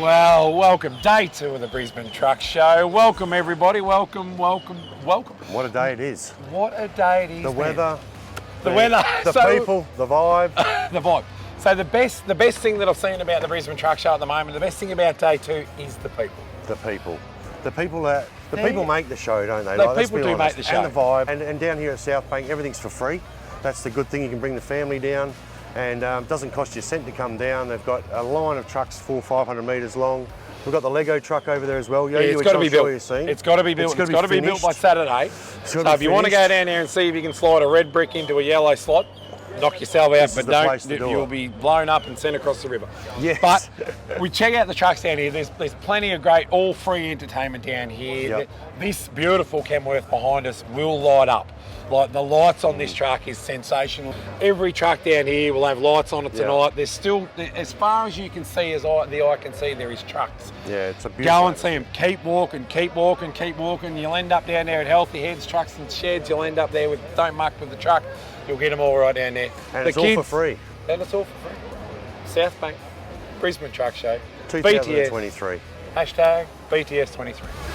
Well, welcome. Day 2 of the Brisbane Truck Show. Welcome, everybody. Welcome. What a day it is. What a day it is. The weather. The weather. The people, the vibe. The vibe. So the best thing that I've seen about the Brisbane Truck Show at the moment, the best thing about Day 2 is the people. The people. The people make the show, don't they? The people do make the show. And the vibe. And down here at South Bank, everything's for free. That's the good thing. You can bring the family down. And it doesn't cost you a cent to come down. They've got a line of trucks 400-500 metres long. We've got the Lego truck over there as well. Yeah, it's got to be built. It's got to be built. It's got to be built by Saturday. So if you want to go down there and see if you can slide a red brick into a yellow slot, knock yourself out, but don't. You'll be blown up and sent across the river. Yes. But we check out the trucks down here. There's plenty of great all free entertainment down here. Yep. This beautiful Kenworth behind us will light up. Like the lights on this truck is sensational. Every truck down here will have lights on it tonight. There's still, as far as you can see, as the eye can see, there is trucks. Yeah, it's a beautiful. Go and see them. Keep walking. You'll end up down there at Healthy Heads Trucks and Sheds. You'll end up there with Don't Muck with the truck. You'll get them all right down there. And it's all for free. And it's all for free. South Bank, Brisbane Truck Show. 2023. BTS. #BTS23.